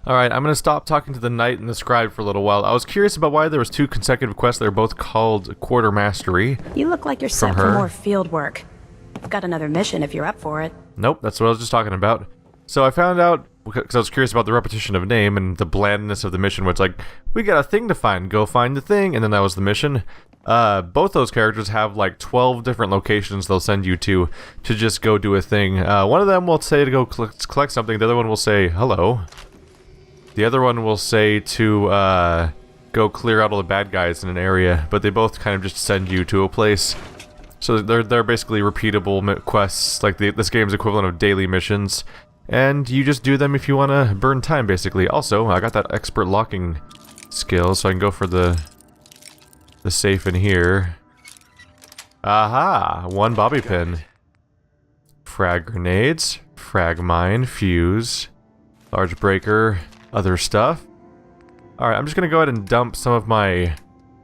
Alright, I'm gonna stop talking to the knight and the scribe for a little while. I was curious about why there was two consecutive quests that are both called Quarter Mastery. You look like you're set for more field work. I've got another mission if you're up for it. Nope, that's what I was just talking about. So I found out, because I was curious about the repetition of name and the blandness of the mission, where it's like, we got a thing to find, go find the thing, and then that was the mission. Both those characters have like 12 different locations they'll send you to just go do a thing. One of them will say to go collect something, the other one will say, hello. The other one will say to go clear out all the bad guys in an area, but they both kind of just send you to a place. So they're basically repeatable quests, like this game's equivalent of daily missions. And you just do them if you want to burn time, basically. Also, I got that expert locking skill, so I can go for the safe in here. Aha! One bobby pin. Frag grenades, frag mine, fuse, large breaker, other stuff. Alright, I'm just gonna go ahead and dump some of my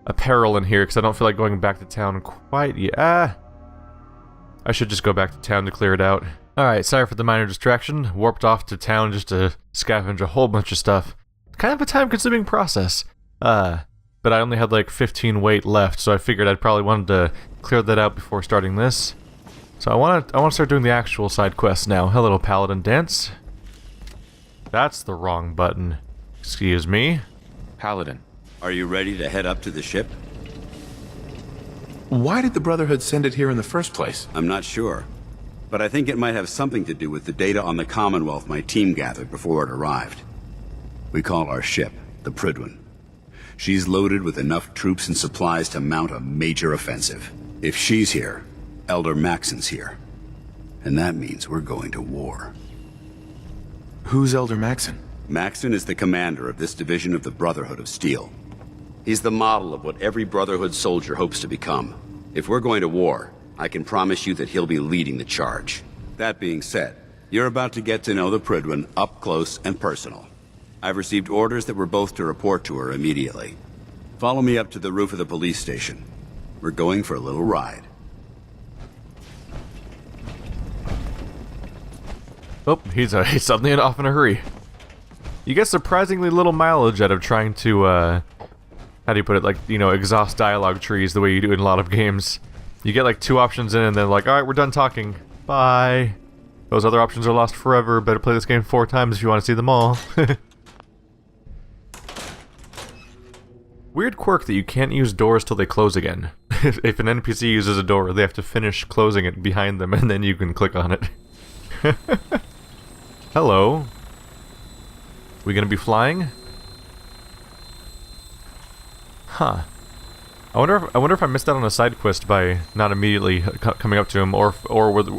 apparel in here, because I don't feel like going back to town quite yet. I should just go back to town to clear it out. Alright, sorry for the minor distraction. Warped off to town just to scavenge a whole bunch of stuff. Kind of a time-consuming process. But I only had like 15 weight left, so I figured I'd probably wanted to clear that out before starting this. So I want to start doing the actual side quests now. Hello, Paladin Dance. That's the wrong button. Excuse me. Paladin, are you ready to head up to the ship? Why did the Brotherhood send it here in the first place? I'm not sure, but I think it might have something to do with the data on the Commonwealth my team gathered before it arrived. We call our ship the Prydwen. She's loaded with enough troops and supplies to mount a major offensive. If she's here, Elder Maxon's here. And that means we're going to war. Who's Elder Maxon? Maxon is the commander of this division of the Brotherhood of Steel. He's the model of what every Brotherhood soldier hopes to become. If we're going to war, I can promise you that he'll be leading the charge. That being said, you're about to get to know the Prydwen up close and personal. I've received orders that we're both to report to her immediately. Follow me up to the roof of the police station. We're going for a little ride. Oh, he's suddenly off in a hurry. You get surprisingly little mileage out of trying to, how do you put it, like, you know, exhaust dialogue trees the way you do in a lot of games. You get like 2 options in and then like, alright, we're done talking. Bye. Those other options are lost forever. Better play this game 4 times if you want to see them all. Weird quirk that you can't use doors till they close again. If an NPC uses a door, they have to finish closing it behind them and then you can click on it. Hello. We gonna be flying? Huh. I wonder if I missed out on a side quest by not immediately coming up to him, or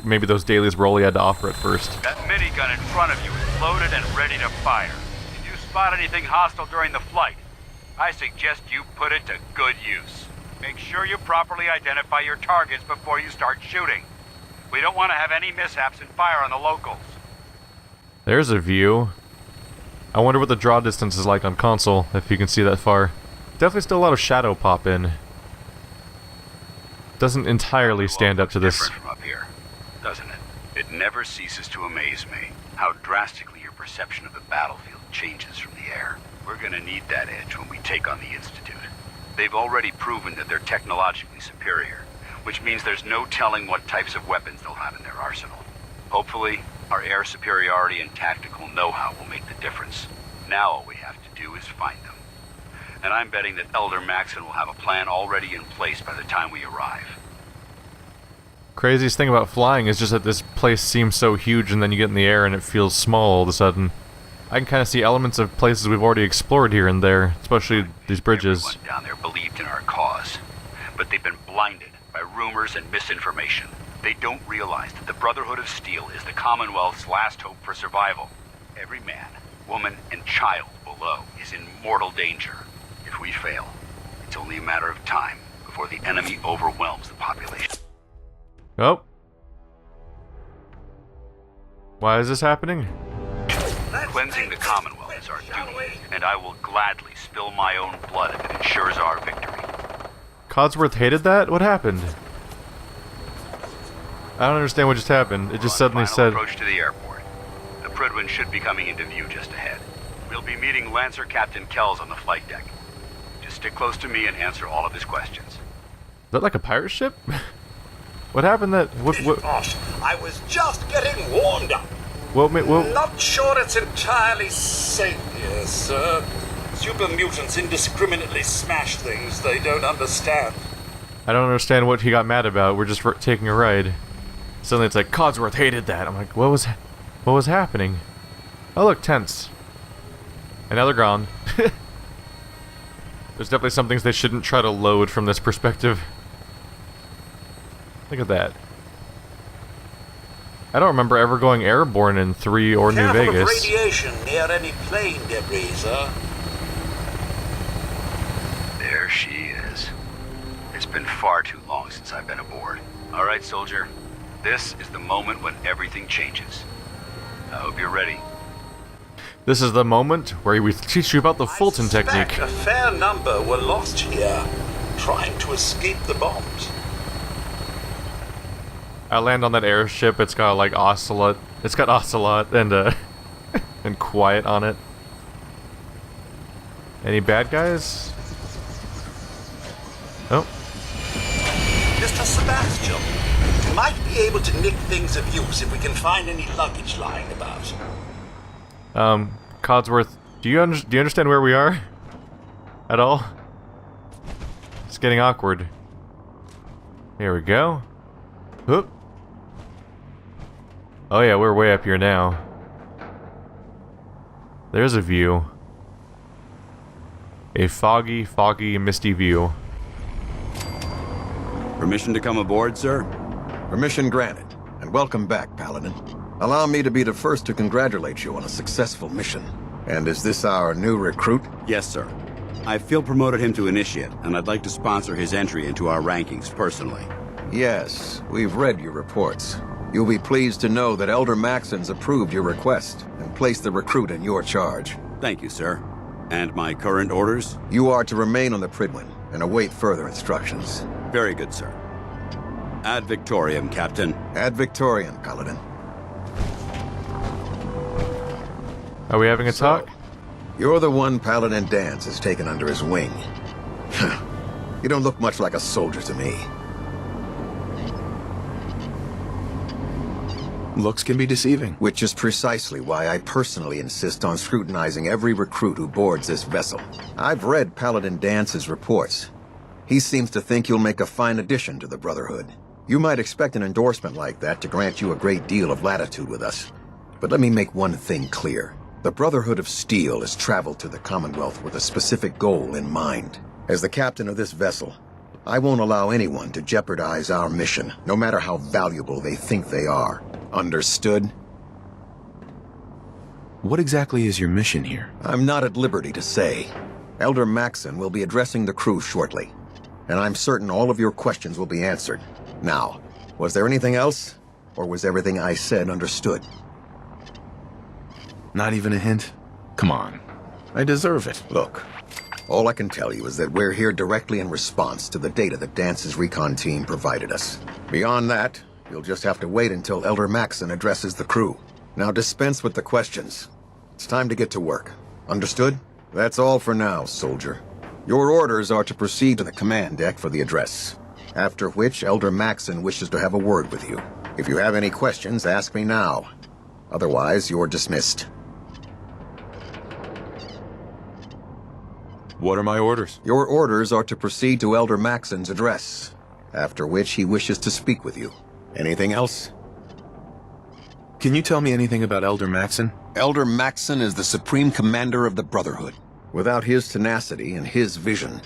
maybe those dailies were all he had to offer at first. That minigun in front of you is loaded and ready to fire. If you spot anything hostile during the flight, I suggest you put it to good use. Make sure you properly identify your targets before you start shooting. We don't want to have any mishaps and fire on the locals. There's a view. I wonder what the draw distance is like on console, if you can see that far. Definitely still a lot of shadow pop in. Doesn't entirely stand up to this. Different from up here, doesn't it? It never ceases to amaze me how drastically your perception of the battlefield changes from the air. We're gonna need that edge when we take on the Institute. They've already proven that they're technologically superior, which means there's no telling what types of weapons they'll have in their arsenal. Hopefully, our air superiority and tactical know-how will make the difference. Now all we have to do is find them. And I'm betting that Elder Maxon will have a plan already in place by the time we arrive. Craziest thing about flying is just that this place seems so huge and then you get in the air and it feels small all of a sudden. I can kind of see elements of places we've already explored here and there, especially these bridges. Everyone down there believed in our cause, but they've been blinded by rumors and misinformation. They don't realize that the Brotherhood of Steel is the Commonwealth's last hope for survival. Every man, woman, and child below is in mortal danger. If we fail, it's only a matter of time before the enemy overwhelms the population. Oh. Why is this happening? Cleansing the Commonwealth is our duty, and I will gladly spill my own blood if it ensures our victory. Codsworth hated that? What happened? I don't understand what just happened. It just suddenly said... Approach to the airport. The Prydwen should be coming into view just ahead. We'll be meeting Lancer Captain Kells on the flight deck. Just stick close to me and answer all of his questions. Is that like a pirate ship? What happened that... What? Boss, I was just getting warmed up. Well, Not sure it's entirely safe here, sir. Super mutants indiscriminately smash things they don't understand. I don't understand what he got mad about. We're just taking a ride. Suddenly it's like, Codsworth hated that. I'm like, what was happening? Oh look, tents. And now they're gone. There's definitely some things they shouldn't try to load from this perspective. Look at that. I don't remember ever going airborne in 3 or New Vegas. Careful of radiation near any plane debris, sir. There she is. It's been far too long since I've been aboard. All right, soldier. This is the moment when everything changes. I hope you're ready. This is the moment where we teach you about the Fulton technique. A fair number were lost here, trying to escape the bombs. I land on that airship. It's got like Ocelot. It's got Ocelot and and Quiet on it. Any bad guys? Oh. Mr. Sebastian, we might be able to nick things of use if we can find any luggage lying about. Codsworth, do you understand where we are? At all? It's getting awkward. Here we go. Whoop. Oh yeah, we're way up here now. There's a view. A foggy, misty view. Permission to come aboard, sir? Permission granted, and welcome back, Paladin. Allow me to be the first to congratulate you on a successful mission. And is this our new recruit? Yes, sir. I feel promoted him to initiate, and I'd like to sponsor his entry into our rankings personally. Yes, we've read your reports. You'll be pleased to know that Elder Maxon's approved your request and placed the recruit in your charge. Thank you, sir. And my current orders? You are to remain on the Pridwin and await further instructions. Very good, sir. Ad Victoriam, Captain. Ad Victoriam, Paladin. Are we having a talk? You're the one Paladin Danse has taken under his wing. You don't look much like a soldier to me. Looks can be deceiving. Which is precisely why I personally insist on scrutinizing every recruit who boards this vessel. I've read Paladin Dance's reports. He seems to think you'll make a fine addition to the Brotherhood. You might expect an endorsement like that to grant you a great deal of latitude with us. But let me make one thing clear. The Brotherhood of Steel has traveled to the Commonwealth with a specific goal in mind. As the captain of this vessel, I won't allow anyone to jeopardize our mission, no matter how valuable they think they are. Understood? What exactly is your mission here? I'm not at liberty to say. Elder Maxon will be addressing the crew shortly, and I'm certain all of your questions will be answered. Now, was there anything else, or was everything I said understood? Not even a hint? Come on. I deserve it. Look, all I can tell you is that we're here directly in response to the data that Dance's recon team provided us. Beyond that, you'll just have to wait until Elder Maxon addresses the crew. Now dispense with the questions. It's time to get to work. Understood? That's all for now, soldier. Your orders are to proceed to the command deck for the address. After which, Elder Maxon wishes to have a word with you. If you have any questions, ask me now. Otherwise, you're dismissed. What are my orders? Your orders are to proceed to Elder Maxon's address, after which he wishes to speak with you. Anything else? Can you tell me anything about Elder Maxon? Elder Maxon is the supreme commander of the Brotherhood. Without his tenacity and his vision,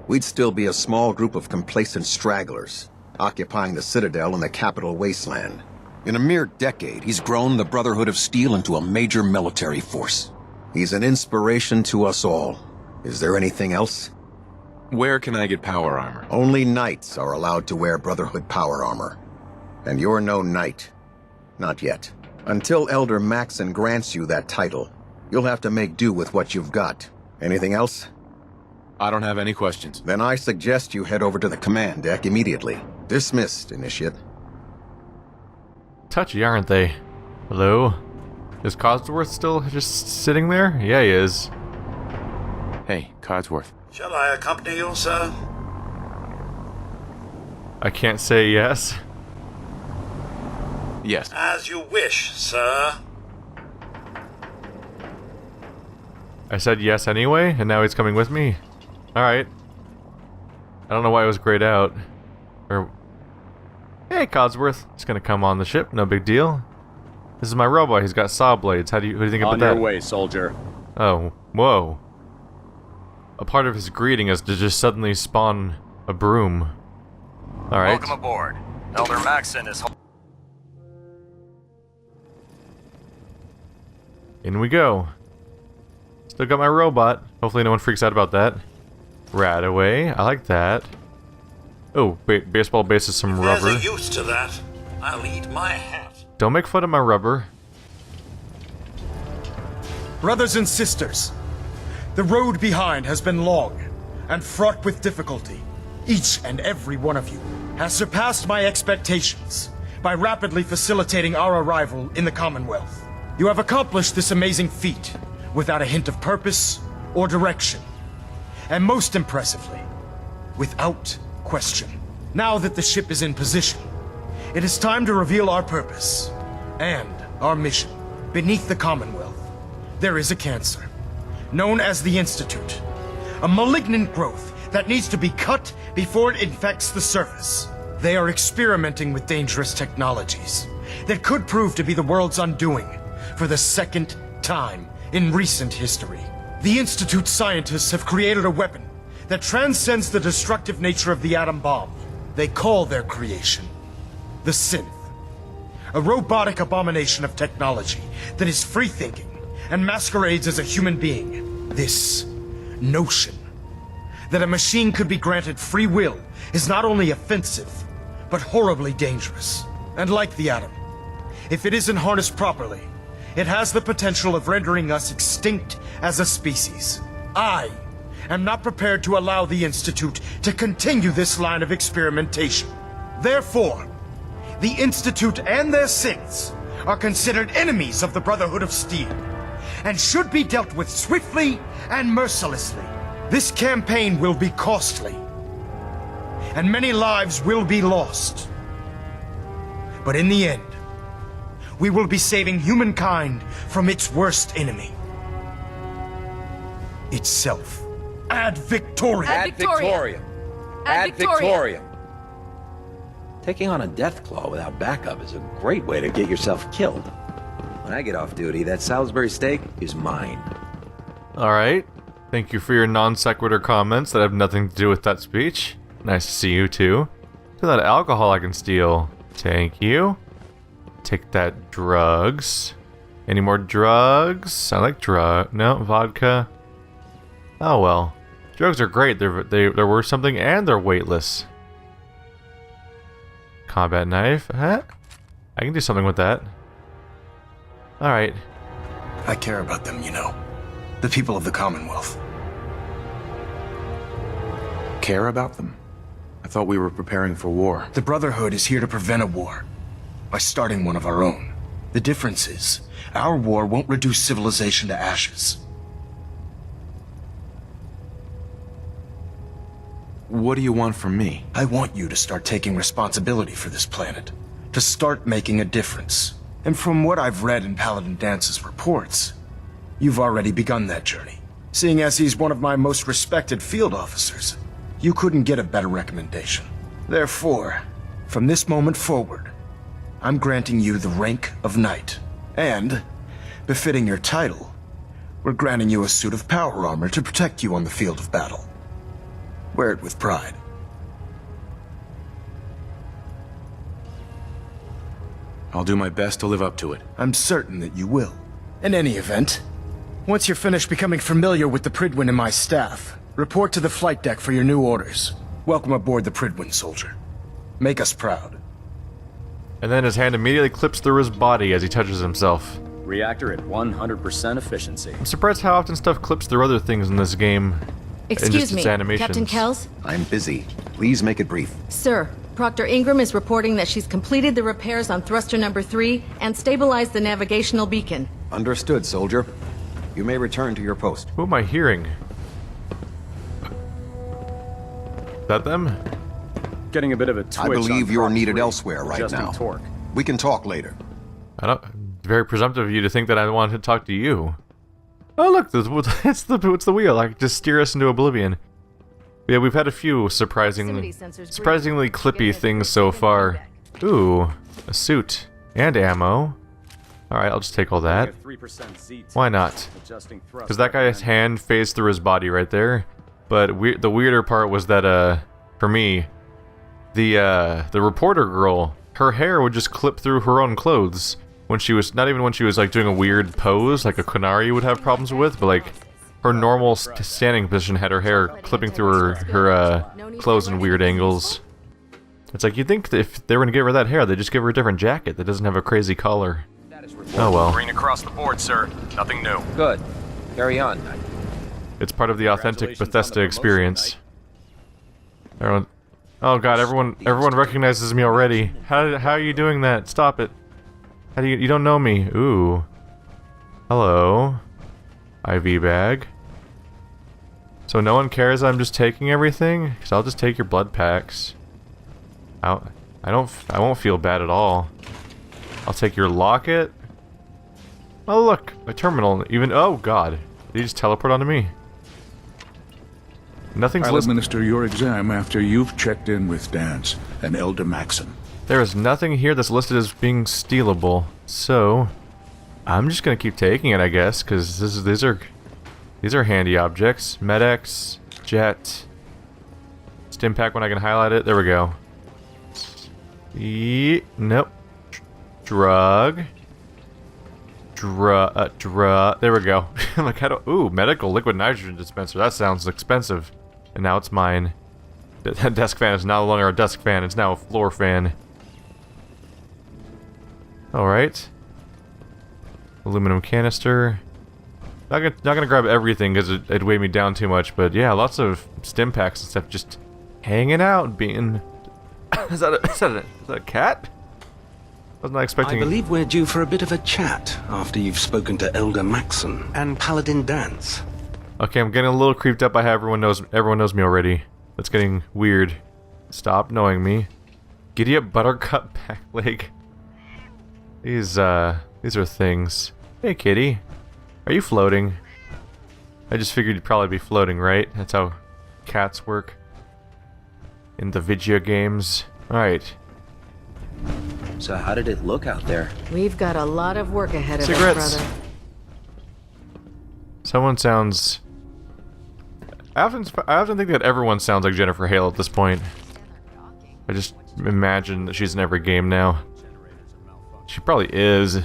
we'd still be a small group of complacent stragglers, occupying the Citadel in the capital Wasteland. In a mere decade, he's grown the Brotherhood of Steel into a major military force. He's an inspiration to us all. Is there anything else? Where can I get power armor? Only knights are allowed to wear Brotherhood power armor. And you're no knight. Not yet. Until Elder Maxon grants you that title, you'll have to make do with what you've got. Anything else? I don't have any questions. Then I suggest you head over to the command deck immediately. Dismissed, Initiate. Touchy, aren't they? Hello? Is Codsworth still just sitting there? Yeah, he is. Hey, Codsworth. Shall I accompany you, sir? I can't say yes. Yes. As you wish, sir. I said yes anyway, and now he's coming with me? Alright. I don't know why it was grayed out. Or... Hey, Codsworth. Just gonna come on the ship, no big deal. This is my robot, he's got saw blades. Who do you think about that? On your way, soldier. Oh, whoa. A part of his greeting is to just suddenly spawn a broom. Alright. Welcome aboard. Elder Maxson is... In we go. Still got my robot. Hopefully no one freaks out about that. Radaway. I like that. Oh, baseball base is some There's rubber. a use to that. I'll eat my hat. Don't make fun of my rubber. Brothers and sisters, the road behind has been long and fraught with difficulty. Each and every one of you has surpassed my expectations by rapidly facilitating our arrival in the Commonwealth. You have accomplished this amazing feat without a hint of purpose or direction. And most impressively, without question. Now that the ship is in position, it is time to reveal our purpose and our mission. Beneath the Commonwealth, there is a cancer, known as the Institute. A malignant growth that needs to be cut before it infects the surface. They are experimenting with dangerous technologies that could prove to be the world's undoing for the second time in recent history. The Institute scientists have created a weapon that transcends the destructive nature of the atom bomb. They call their creation the Synth, a robotic abomination of technology that is free-thinking and masquerades as a human being. This notion that a machine could be granted free will is not only offensive, but horribly dangerous. And like the atom, if it isn't harnessed properly, it has the potential of rendering us extinct as a species. I am not prepared to allow the Institute to continue this line of experimentation. Therefore, the Institute and their synths are considered enemies of the Brotherhood of Steel, and should be dealt with swiftly and mercilessly. This campaign will be costly, and many lives will be lost. But in the end, we will be saving humankind from its worst enemy. Itself. Ad Victoriam! Ad Victoriam! Ad Victoriam! Taking on a death claw without backup is a great way to get yourself killed. When I get off duty, that Salisbury steak is mine. Alright. Thank you for your non sequitur comments that have nothing to do with that speech. Nice to see you too. Look at that alcohol I can steal. Thank you. Take that drugs. Any more drugs? I like no, vodka. Oh well. Drugs are great. They're worth something and they're weightless. Combat knife. Huh? I can do something with that. Alright. I care about them, you know. The people of the Commonwealth. Care about them? I thought we were preparing for war. The Brotherhood is here to prevent a war by starting one of our own. The difference is, our war won't reduce civilization to ashes. What do you want from me? I want you to start taking responsibility for this planet. To start making a difference. And from what I've read in Paladin Dance's reports, you've already begun that journey. Seeing as he's one of my most respected field officers, you couldn't get a better recommendation. Therefore, from this moment forward, I'm granting you the rank of Knight. And, befitting your title, we're granting you a suit of power armor to protect you on the field of battle. Wear it with pride. I'll do my best to live up to it. I'm certain that you will. In any event, once you're finished becoming familiar with the Pridwin and my staff, report to the flight deck for your new orders. Welcome aboard the Pridwin, soldier. Make us proud. And then his hand immediately clips through his body as he touches himself. Reactor at 100% efficiency. I'm surprised how often stuff clips through other things in this game. Excuse me, Captain Kells? I'm busy. Please make it brief. Sir, Proctor Ingram is reporting that she's completed the repairs on thruster number 3 and stabilized the navigational beacon. Understood, soldier. You may return to your post. Who am I hearing? Is that them? Getting a bit of a twitch. I believe you're needed 3, elsewhere right adjusting now. Torque. We can talk later. Very presumptive of you to think that I wanted to talk to you. Oh look, it's the wheel. I can just steer us into oblivion. Yeah, we've had a few surprisingly clippy things so far. Ooh, a suit and ammo. Alright, I'll just take all that. Why not? Because that guy's hand phased through his body right there. But the weirder part was that, for me, the reporter girl, her hair would just clip through her own clothes. When she was, not even when she was like doing a weird pose, like a Kunari would have problems with, but like her normal standing position had her hair clipping through her clothes in weird angles. It's like, you'd think that if they were gonna give her that hair, they'd just give her a different jacket that doesn't have a crazy collar. Oh well. Green across the board, sir. Nothing new. Good. Carry on. It's part of the authentic Bethesda experience. Everyone, oh god, everyone recognizes me already. How are you doing that? Stop it. How do you don't know me? Ooh. Hello. IV bag. So no one cares I'm just taking everything? Because I'll just take your blood packs. I won't feel bad at all. I'll take your locket. Oh look, a terminal. Even, oh god. Did he just teleport onto me? Nothing's I'll listed. administer your exam after you've checked in with Dance and Elder Maxon. There is nothing here that's listed as being stealable, so I'm just gonna keep taking it, I guess, because these are handy objects. Med-X, jet, stim pack when I can highlight it. There we go. Nope. Drug. There we go. I'm like, how do? Ooh, medical liquid nitrogen dispenser. That sounds expensive. And now it's mine. That desk fan is no longer a desk fan. It's now a floor fan. Alright. Aluminum canister. Not gonna grab everything because it'd weigh me down too much, but yeah, lots of stim packs and stuff just hanging out, being... is that a cat? Wasn't I expecting... I believe we're due for a bit of a chat after you've spoken to Elder Maxon and Paladin Dance. Okay, I'm getting a little creeped up by how everyone knows me already. That's getting weird. Stop knowing me. Giddy up buttercup back leg. These are things. Hey, kitty. Are you floating? I just figured you'd probably be floating, right? That's how cats work. In the video games. Alright. So how did it look out there? We've got a lot of work ahead of Cigarettes. us, brother. Someone sounds... I often think that everyone sounds like Jennifer Hale at this point. I just imagine that she's in every game now. She probably is.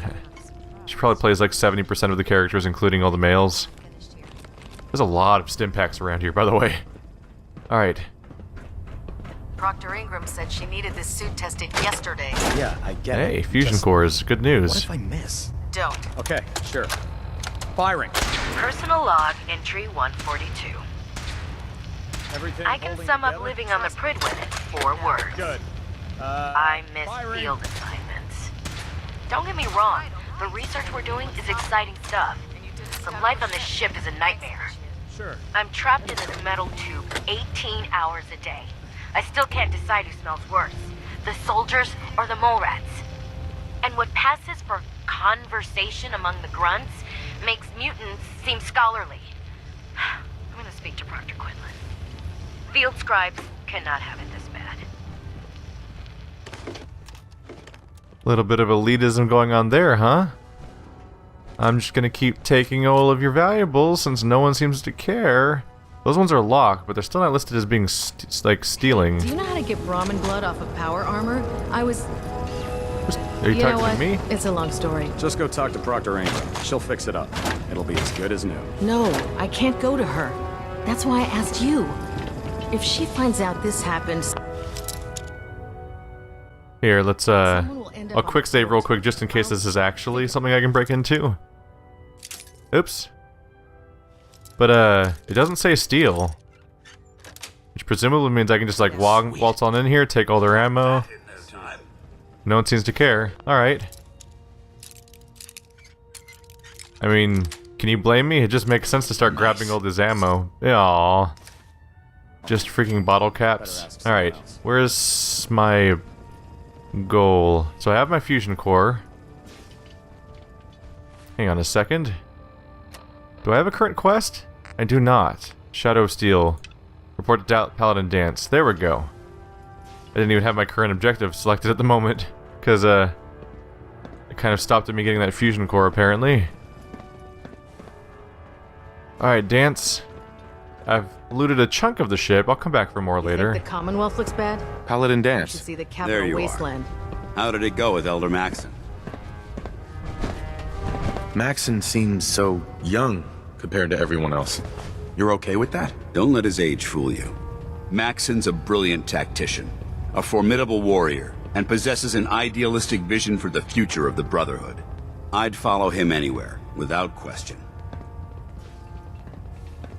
She probably plays like 70% of the characters, including all the males. There's a lot of stim packs around here, by the way. Alright. Proctor Ingram said she needed this suit tested yesterday. Yeah, I get it. Hey, fusion cores. Good news. What if I miss? Don't. Okay, sure. Firing. Personal log entry 142. Everything I can sum up living on the Pridwin in 4 words. Good. I miss field assignments. Don't get me wrong, the research we're doing is exciting stuff. The life on this ship is a nightmare. Sure. I'm trapped in this metal tube 18 hours a day. I still can't decide who smells worse, the soldiers or the mole rats. And what passes for conversation among the grunts makes mutants seem scholarly. I'm gonna speak to Proctor Quinlan. Field scribes cannot have it this bad. Little bit of elitism going on there, huh? I'm just gonna keep taking all of your valuables since no one seems to care. Those ones are locked, but they're still not listed as being like stealing. Do you know how to get Brahmin blood off of power armor? Are you talking to me? It's a long story. Just go talk to Proctor Ingram. She'll fix it up. It'll be as good as new. No, I can't go to her. That's why I asked you. If she finds out this happens... Here, let's I'll quick save real quick just in case this is actually something I can break into. Oops. But it doesn't say steal. Which presumably means I can just like waltz on in here, take all their ammo. No one seems to care. Alright. I mean, can you blame me? It just makes sense to start grabbing all this ammo. Aww. Just freaking bottle caps. Alright, where's my goal? So I have my fusion core. Hang on a second. Do I have a current quest? I do not. Shadow of Steel. Report to Paladin Dance. There we go. I didn't even have my current objective selected at the moment, because it kind of stopped at me getting that fusion core, apparently. Alright, Dance. I've looted a chunk of the ship. I'll come back for more later. Think the Commonwealth looks bad? Paladin You Dance. should see the There capital you Wasteland. are. How did it go with Elder Maxon? Maxon seems so young compared to everyone else. You're okay with that? Don't let his age fool you. Maxon's a brilliant tactician, a formidable warrior, and possesses an idealistic vision for the future of the Brotherhood. I'd follow him anywhere, without question.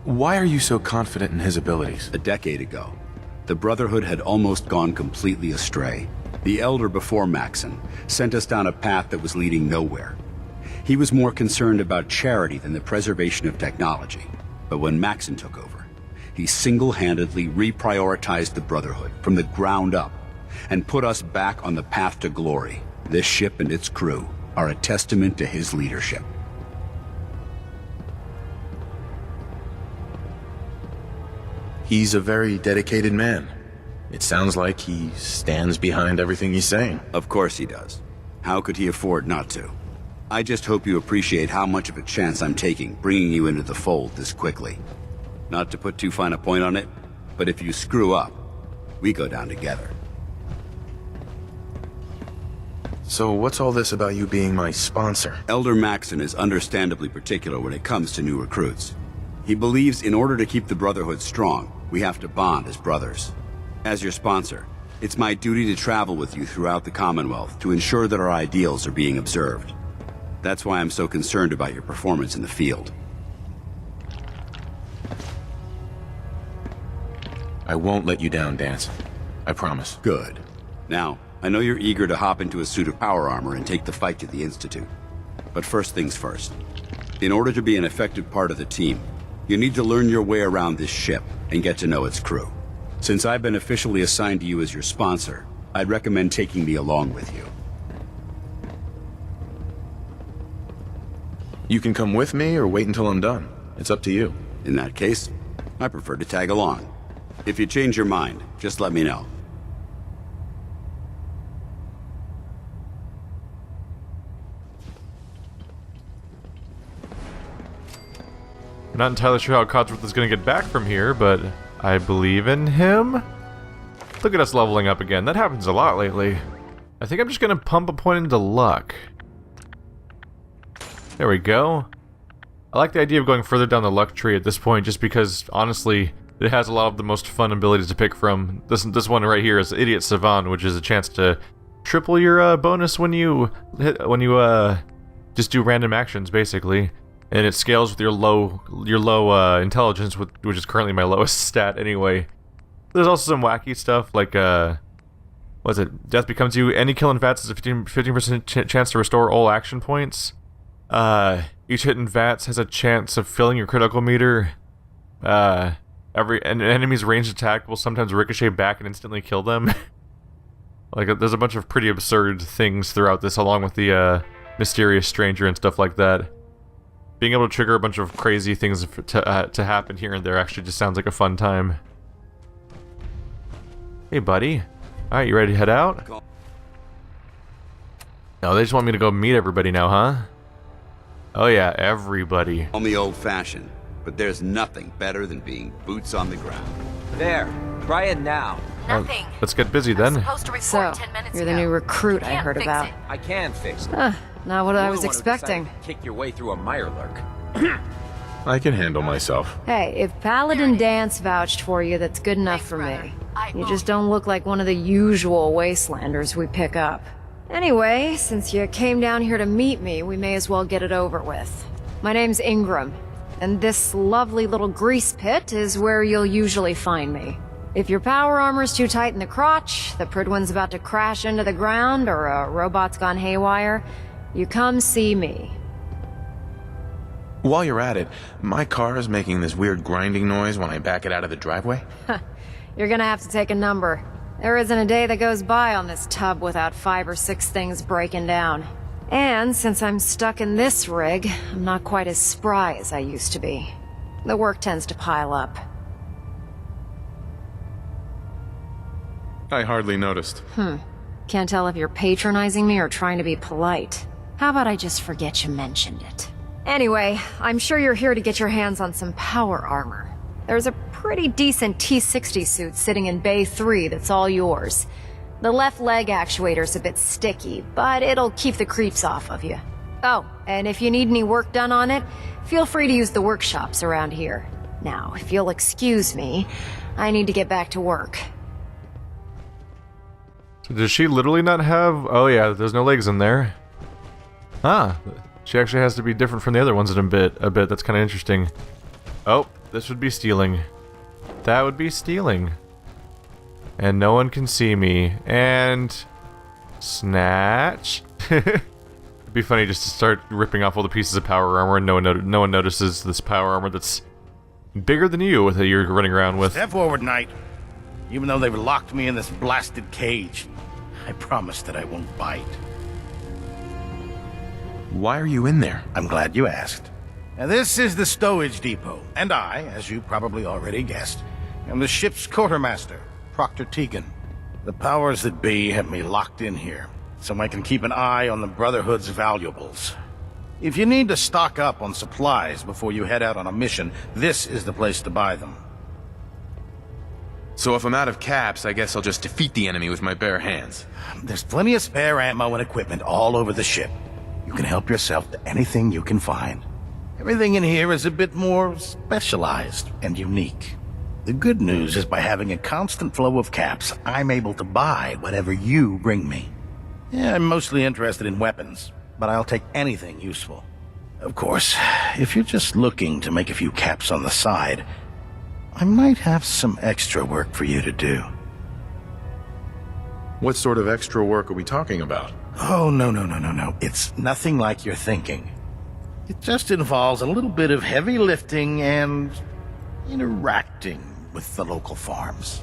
Why are you so confident in his abilities? A decade ago, the Brotherhood had almost gone completely astray. The Elder before Maxon sent us down a path that was leading nowhere. He was more concerned about charity than the preservation of technology. But when Maxon took over, he single-handedly reprioritized the Brotherhood from the ground up and put us back on the path to glory. This ship and its crew are a testament to his leadership. He's a very dedicated man. It sounds like he stands behind everything he's saying. Of course he does. How could he afford not to? I just hope you appreciate how much of a chance I'm taking, bringing you into the fold this quickly. Not to put too fine a point on it, but if you screw up, we go down together. So what's all this about you being my sponsor? Elder Maxon is understandably particular when it comes to new recruits. He believes in order to keep the Brotherhood strong, we have to bond as brothers. As your sponsor, it's my duty to travel with you throughout the Commonwealth to ensure that our ideals are being observed. That's why I'm so concerned about your performance in the field. I won't let you down, Dance. I promise. Good. Now, I know you're eager to hop into a suit of power armor and take the fight to the Institute. But first things first. In order to be an effective part of the team, you need to learn your way around this ship and get to know its crew. Since I've been officially assigned to you as your sponsor, I'd recommend taking me along with you. You can come with me or wait until I'm done. It's up to you. In that case, I prefer to tag along. If you change your mind, just let me know. I'm not entirely sure how Codsworth is going to get back from here, but I believe in him. Look at us leveling up again. That happens a lot lately. I think I'm just going to pump a point into luck. There we go. I like the idea of going further down the luck tree at this point, just because, honestly, it has a lot of the most fun abilities to pick from. This one right here is Idiot Savant, which is a chance to triple your bonus when you just do random actions, basically. And it scales with your low intelligence, which is currently my lowest stat anyway. There's also some wacky stuff like what's it? Death becomes you. Any kill in V.A.T.S has a 15% chance to restore all action points. Each hit in V.A.T.S has a chance of filling your critical meter. An enemy's ranged attack will sometimes ricochet back and instantly kill them. Like, there's a bunch of pretty absurd things throughout this, along with the mysterious stranger and stuff like that. Being able to trigger a bunch of crazy things to happen here and there actually just sounds like a fun time. Hey, buddy. Alright, you ready to head out? No, they just want me to go meet everybody now, huh? Oh yeah, everybody. Call me old-fashioned, but there's nothing better than being boots on the ground. There, try it now. Nothing. Let's get busy then. So, you're the new recruit I heard about. I can fix it. Not what I was You're the one who expecting. decided to kick your way through a mirelurk. I can handle myself. Hey, if Paladin Dance vouched for you, that's good enough for me. You just don't look like one of the usual Wastelanders we pick up. Anyway, since you came down here to meet me, we may as well get it over with. My name's Ingram, and this lovely little grease pit is where you'll usually find me. If your power armor's too tight in the crotch, the Pridwin's about to crash into the ground, or a robot's gone haywire, you come see me. While you're at it, my car is making this weird grinding noise when I back it out of the driveway. You're gonna have to take a number. There isn't a day that goes by on this tub without 5 or 6 things breaking down. And since I'm stuck in this rig, I'm not quite as spry as I used to be. The work tends to pile up. I hardly noticed. Can't tell if you're patronizing me or trying to be polite. How about I just forget you mentioned it? Anyway, I'm sure you're here to get your hands on some power armor. There's a pretty decent T-60 suit sitting in Bay 3 that's all yours. The left leg actuator's a bit sticky, but it'll keep the creeps off of you. Oh, and if you need any work done on it, feel free to use the workshops around here. Now, if you'll excuse me, I need to get back to work. So does she literally not have... Oh yeah, there's no legs in there. Ah, she actually has to be different from the other ones in a bit. That's kind of interesting. Oh, this would be stealing. That would be stealing. And no one can see me. And... Snatch? It'd be funny just to start ripping off all the pieces of power armor and no one notices this power armor that's bigger than you with that you're running around with. Step forward, Knight. Even though they've locked me in this blasted cage, I promise that I won't bite. Why are you in there? I'm glad you asked. Now, this is the stowage depot, and I, as you probably already guessed, am the ship's quartermaster, Proctor Tegan. The powers that be have me locked in here, so I can keep an eye on the Brotherhood's valuables. If you need to stock up on supplies before you head out on a mission, this is the place to buy them. So if I'm out of caps, I guess I'll just defeat the enemy with my bare hands. There's plenty of spare ammo and equipment all over the ship. You can help yourself to anything you can find. Everything in here is a bit more specialized and unique. The good news is by having a constant flow of caps, I'm able to buy whatever you bring me. Yeah, I'm mostly interested in weapons, but I'll take anything useful. Of course, if you're just looking to make a few caps on the side, I might have some extra work for you to do. What sort of extra work are we talking about? Oh, no. It's nothing like you're thinking. It just involves a little bit of heavy lifting and interacting with the local farms.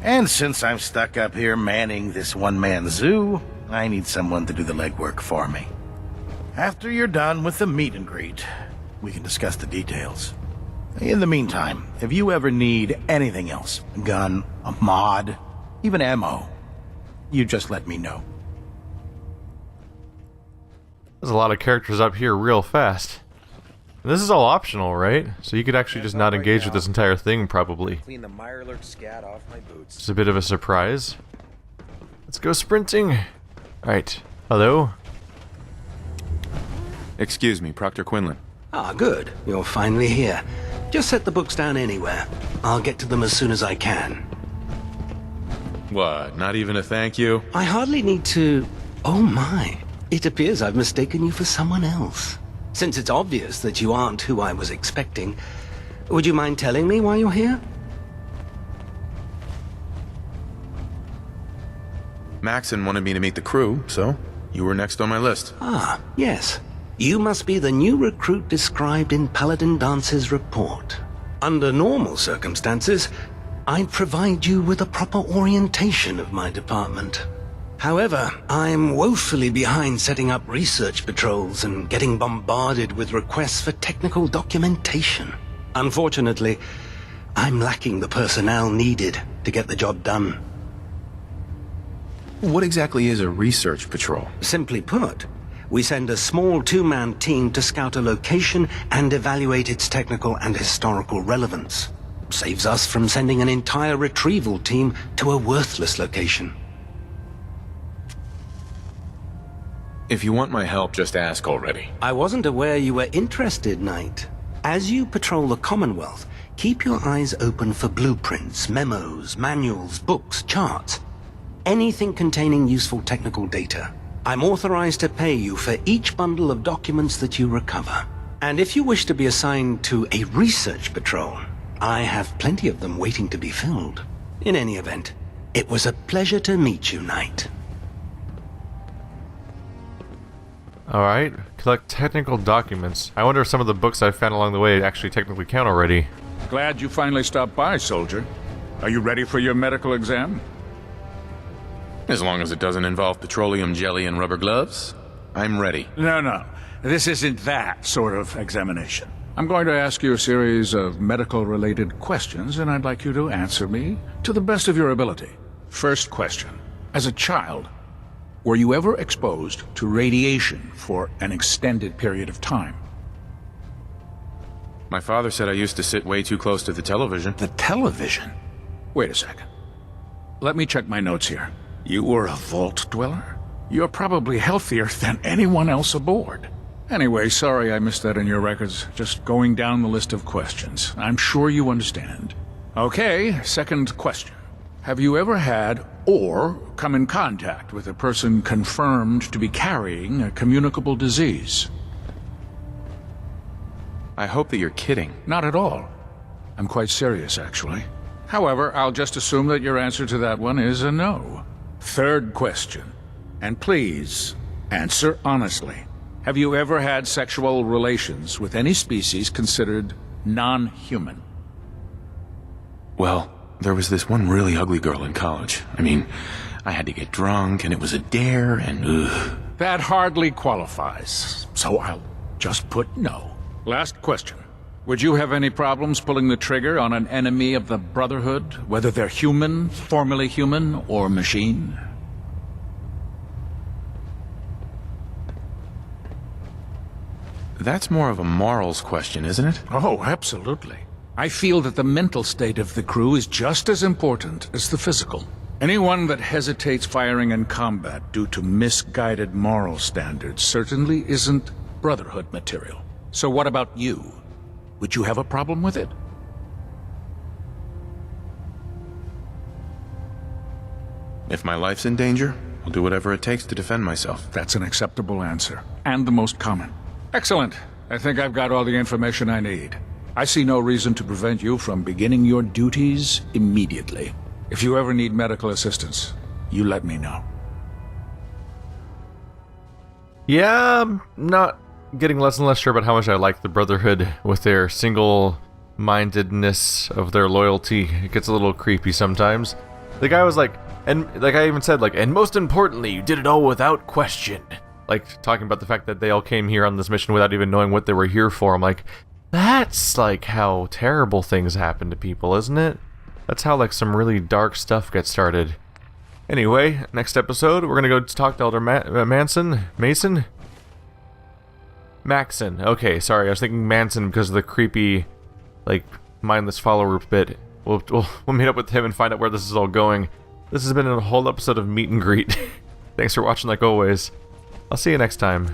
And since I'm stuck up here manning this one-man zoo, I need someone to do the legwork for me. After you're done with the meet and greet, we can discuss the details. In the meantime, if you ever need anything else, a gun, a mod, even ammo, you just let me know. There's a lot of characters up here real fast. And this is all optional, right? So you could actually just not engage with this entire thing, probably. Clean the Mirelurk scat off my boots. It's a bit of a surprise. Let's go sprinting. Alright. Hello? Excuse me, Proctor Quinlan. Ah, good. You're finally here. Just set the books down anywhere. I'll get to them as soon as I can. What, not even a thank you? I hardly need to... Oh my. It appears I've mistaken you for someone else. Since it's obvious that you aren't who I was expecting, would you mind telling me why you're here? Maxon wanted me to meet the crew, so you were next on my list. Ah, yes. You must be the new recruit described in Paladin Dance's report. Under normal circumstances, I'd provide you with a proper orientation of my department. However, I'm woefully behind setting up research patrols and getting bombarded with requests for technical documentation. Unfortunately, I'm lacking the personnel needed to get the job done. What exactly is a research patrol? Simply put, we send a small 2-man team to scout a location and evaluate its technical and historical relevance. Saves us from sending an entire retrieval team to a worthless location. If you want my help, just ask already. I wasn't aware you were interested, Knight. As you patrol the Commonwealth, keep your eyes open for blueprints, memos, manuals, books, charts. Anything containing useful technical data. I'm authorized to pay you for each bundle of documents that you recover. And if you wish to be assigned to a research patrol, I have plenty of them waiting to be filled. In any event, it was a pleasure to meet you, Knight. Alright, collect technical documents. I wonder if some of the books I found along the way actually technically count already. Glad you finally stopped by, soldier. Are you ready for your medical exam? As long as it doesn't involve petroleum jelly and rubber gloves, I'm ready. No. This isn't that sort of examination. I'm going to ask you a series of medical-related questions, and I'd like you to answer me to the best of your ability. First question. As a child, were you ever exposed to radiation for an extended period of time? My father said I used to sit way too close to the television. The television? Wait a second. Let me check my notes here. You were a vault dweller? You're probably healthier than anyone else aboard. Anyway, sorry I missed that in your records. Just going down the list of questions. I'm sure you understand. Okay, second question. Have you ever had or come in contact with a person confirmed to be carrying a communicable disease? I hope that you're kidding. Not at all. I'm quite serious, actually. However, I'll just assume that your answer to that one is a no. Third question. And please, answer honestly. Have you ever had sexual relations with any species considered non-human? Well, there was this one really ugly girl in college. I mean, I had to get drunk, and it was a dare, and ugh. That hardly qualifies, so I'll just put no. Last question. Would you have any problems pulling the trigger on an enemy of the Brotherhood, whether they're human, formerly human, or machine? That's more of a morals question, isn't it? Oh, absolutely. I feel that the mental state of the crew is just as important as the physical. Anyone that hesitates firing in combat due to misguided moral standards certainly isn't Brotherhood material. So what about you? Would you have a problem with it? If my life's in danger, I'll do whatever it takes to defend myself. That's an acceptable answer, and the most common. Excellent. I think I've got all the information I need. I see no reason to prevent you from beginning your duties immediately. If you ever need medical assistance, you let me know. Yeah, I'm not getting less and less sure about how much I like the Brotherhood with their single-mindedness of their loyalty. It gets a little creepy sometimes. The guy was like, and like I even said, like, and most importantly, you did it all without question. Like, talking about the fact that they all came here on this mission without even knowing what they were here for. I'm like, that's like how terrible things happen to people, isn't it? That's how like some really dark stuff gets started. Anyway, next episode, we're gonna go talk to Elder Mason? Maxon. Okay, sorry, I was thinking Manson because of the creepy, like, mindless follower bit. We'll meet up with him and find out where this is all going. This has been a whole episode of Meet and Greet. Thanks for watching like always. I'll see you next time.